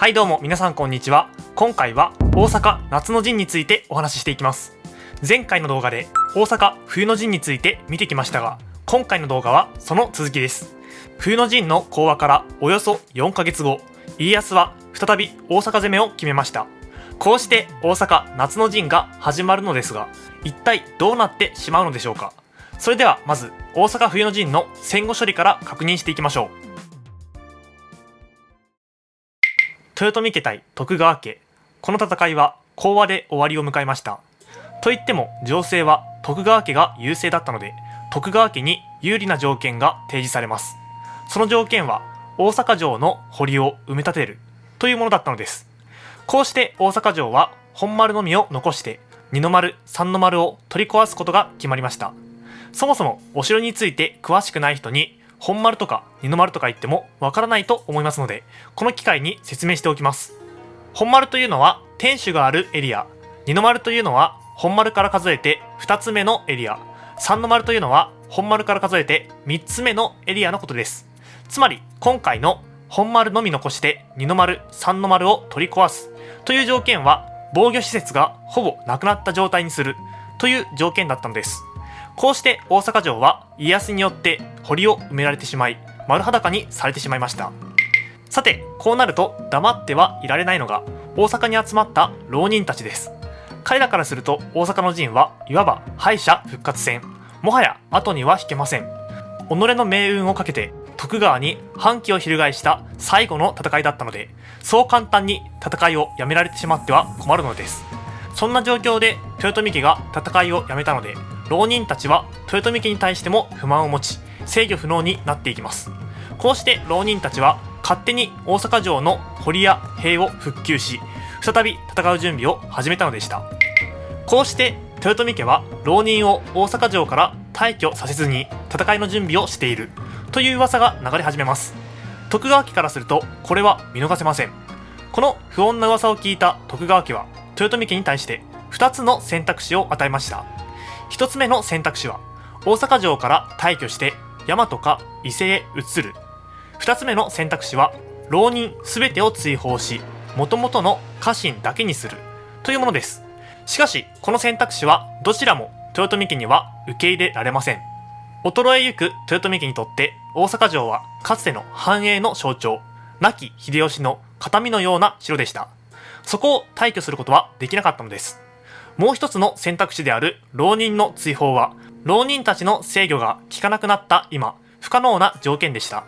はいどうも皆さんこんにちは。今回は大阪夏の陣についてお話ししていきます。前回の動画で大阪冬の陣について見てきましたが、今回の動画はその続きです。冬の陣の講和からおよそ4ヶ月後、家康は再び大阪攻めを決めました。こうして大阪夏の陣が始まるのですが、一体どうなってしまうのでしょうか。それではまず大阪冬の陣の戦後処理から確認していきましょう。豊臣家対徳川家、この戦いは講和で終わりを迎えました。といっても情勢は徳川家が優勢だったので、徳川家に有利な条件が提示されます。その条件は大阪城の堀を埋め立てるというものだったのです。こうして大阪城は本丸のみを残して二の丸三の丸を取り壊すことが決まりました。そもそもお城について詳しくない人に本丸とか二の丸とか言ってもわからないと思いますので、この機会に説明しておきます。本丸というのは天守があるエリア、二の丸というのは本丸から数えて2つ目のエリア、三の丸というのは本丸から数えて3つ目のエリアのことです。つまり今回の本丸のみ残して二の丸三の丸を取り壊すという条件は、防御施設がほぼなくなった状態にするという条件だったのです。こうして大阪城は家康によって堀を埋められてしまい、丸裸にされてしまいました。さてこうなると黙ってはいられないのが大阪に集まった浪人たちです。彼らからすると大阪の陣はいわば敗者復活戦、もはや後には引けません。己の命運をかけて徳川に反旗を翻した最後の戦いだったので、そう簡単に戦いをやめられてしまっては困るのです。そんな状況で豊臣家が戦いをやめたので、浪人たちは豊臣家に対しても不満を持ち、制御不能になっていきます。こうして浪人たちは勝手に大阪城の堀や塀を復旧し、再び戦う準備を始めたのでした。こうして豊臣家は浪人を大阪城から退去させずに戦いの準備をしているという噂が流れ始めます。徳川家からするとこれは見逃せません。この不穏な噂を聞いた徳川家は豊臣家に対して2つの選択肢を与えました。1つ目の選択肢は大阪城から退去して大和か伊勢へ移る。2つ目の選択肢は浪人全てを追放し元々の家臣だけにするというものです。しかしこの選択肢はどちらも豊臣家には受け入れられません。衰えゆく豊臣家にとって大阪城はかつての繁栄の象徴、亡き秀吉の形見のような城でした。そこを退去することはできなかったのです。もう一つの選択肢である浪人の追放は、浪人たちの制御が効かなくなった今、不可能な条件でした。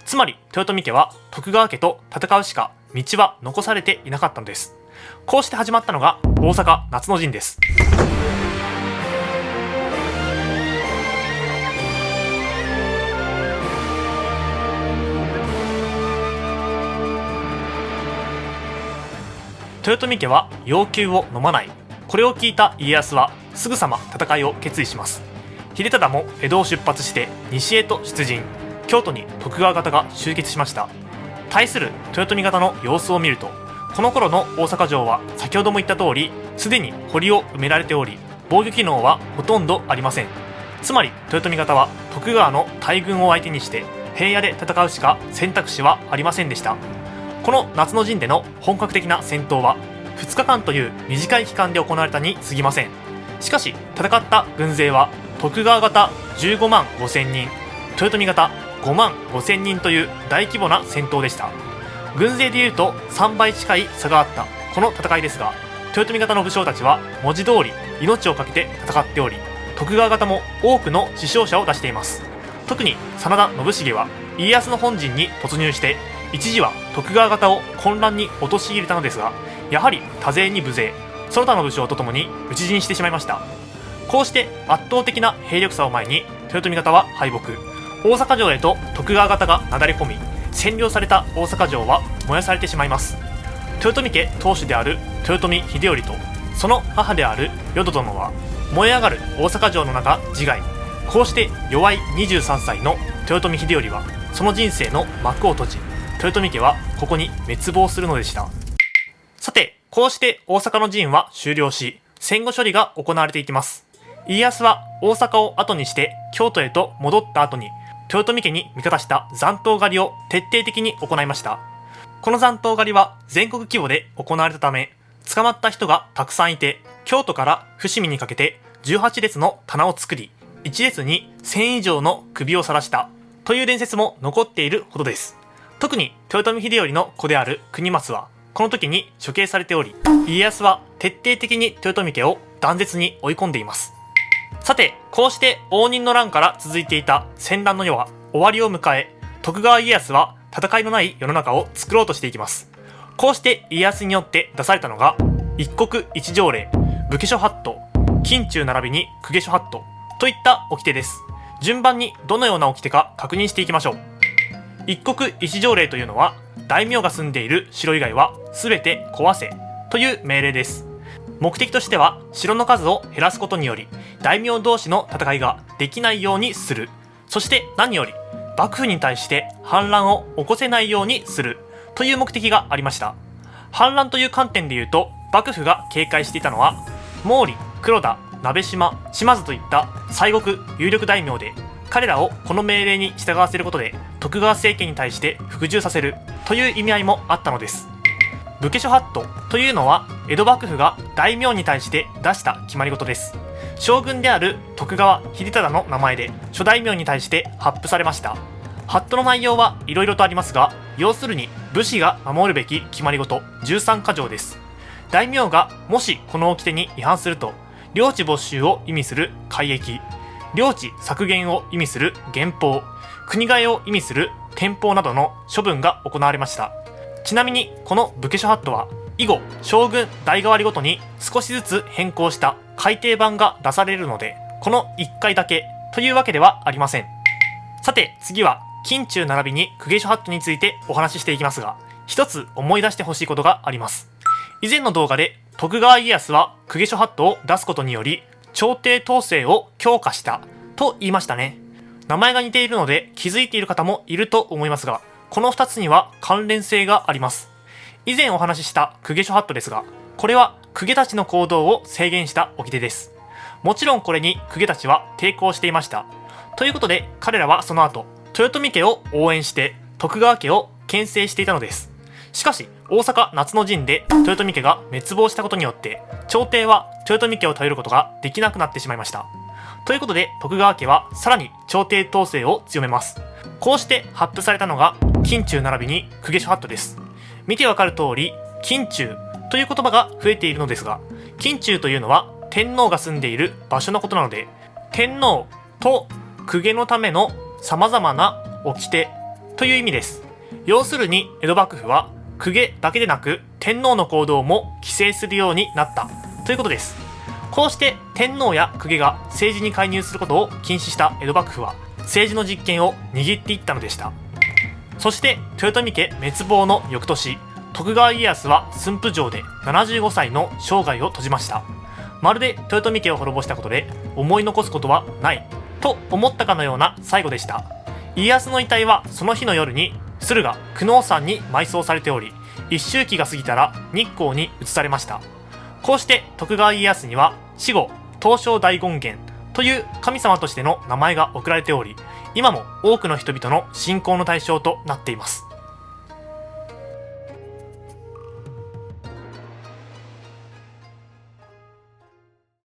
つまり豊臣家は徳川家と戦うしか道は残されていなかったのです。こうして始まったのが大阪夏の陣です。豊臣家は要求を飲まない。これを聞いた家康はすぐさま戦いを決意します。秀忠も江戸を出発して西へと出陣。京都に徳川方が集結しました。対する豊臣方の様子を見ると、この頃の大阪城は先ほども言った通りすでに堀を埋められており、防御機能はほとんどありません。つまり豊臣方は徳川の大軍を相手にして平野で戦うしか選択肢はありませんでした。この夏の陣での本格的な戦闘は2日間という短い期間で行われたに過ぎません。しかし戦った軍勢は徳川方15万5千人、豊臣方5万5千人という大規模な戦闘でした。軍勢でいうと3倍近い差があったこの戦いですが、豊臣方の武将たちは文字通り命を懸けて戦っており、徳川方も多くの死傷者を出しています。特に真田信繁は家康の本陣に突入して一時は徳川方を混乱に陥れたのですが、やはり多勢に無勢、その他の武将とともに討ち死にしてしまいました。こうして圧倒的な兵力差を前に豊臣方は敗北。大阪城へと徳川方がなだれ込み、占領された大阪城は燃やされてしまいます。豊臣家当主である豊臣秀頼とその母である淀殿は燃え上がる大阪城の中自害。こうして弱い23歳の豊臣秀頼はその人生の幕を閉じ、豊臣家はここに滅亡するのでした。さてこうして大阪の陣は終了し、戦後処理が行われていきます。家康は大阪を後にして京都へと戻った後に豊臣家に味方した残党狩りを徹底的に行いました。この残党狩りは全国規模で行われたため、捕まった人がたくさんいて、京都から伏見にかけて18列の棚を作り、1列に1000以上の首を晒したという伝説も残っているほどです。特に豊臣秀頼の子である国松はこの時に処刑されており、家康は徹底的に豊臣家を断絶に追い込んでいます。さて、こうして応仁の乱から続いていた戦乱の世は終わりを迎え、徳川家康は戦いのない世の中を作ろうとしていきます。こうして家康によって出されたのが一国一条例、武家諸法度、近中並びに公家諸法度といった掟です。順番にどのような掟か確認していきましょう。一国一条例というのは、大名が住んでいる城以外は全て壊せという命令です。目的としては、城の数を減らすことにより大名同士の戦いができないようにする。そして何より幕府に対して反乱を起こせないようにするという目的がありました。反乱という観点で言うと、幕府が警戒していたのは毛利、黒田、鍋島、島津といった西国有力大名で、彼らをこの命令に従わせることで徳川政権に対して服従させるという意味合いもあったのです。武家諸法度というのは、江戸幕府が大名に対して出した決まり事です。将軍である徳川秀忠の名前で諸大名に対して発布されました。法度の内容はいろいろとありますが、要するに武士が守るべき決まり事13か条です。大名がもしこの掟に違反すると、領地没収を意味する改易、領地削減を意味する減俸、国替えを意味する天保などの処分が行われました。ちなみにこの武家諸法度は以後将軍代替わりごとに少しずつ変更した改訂版が出されるので、この1回だけというわけではありません。さて次は近中並びに公家諸法度についてお話ししていきますが、一つ思い出してほしいことがあります。以前の動画で徳川家康は公家諸法度を出すことにより朝廷統制を強化したと言いましたね。名前が似ているので気づいている方もいると思いますが、この2つには関連性があります。以前お話しした公家諸法度ですが、これは公家たちの行動を制限した掟です。もちろんこれに公家たちは抵抗していました。ということで彼らはその後、豊臣家を応援して徳川家を牽制していたのです。しかし大阪夏の陣で豊臣家が滅亡したことによって、朝廷は豊臣家を頼ることができなくなってしまいました。ということで徳川家はさらに朝廷統制を強めます。こうして発布されたのが近中並びに公家諸法度です。見てわかる通り、近中という言葉が増えているのですが、近中というのは天皇が住んでいる場所のことなので、天皇と公家のための様々な掟という意味です。要するに江戸幕府は公家だけでなく天皇の行動も規制するようになったということです。こうして天皇や公家が政治に介入することを禁止した江戸幕府は、政治の実権を握っていったのでした。そして豊臣家滅亡の翌年、徳川家康は駿府城で75歳の生涯を閉じました。まるで豊臣家を滅ぼしたことで思い残すことはないと思ったかのような最後でした。家康の遺体はその日の夜に駿河久能山に埋葬されており、一周忌が過ぎたら日光に移されました。こうして徳川家康には死後東照大権現という神様としての名前が贈られており、今も多くの人々の信仰の対象となっています。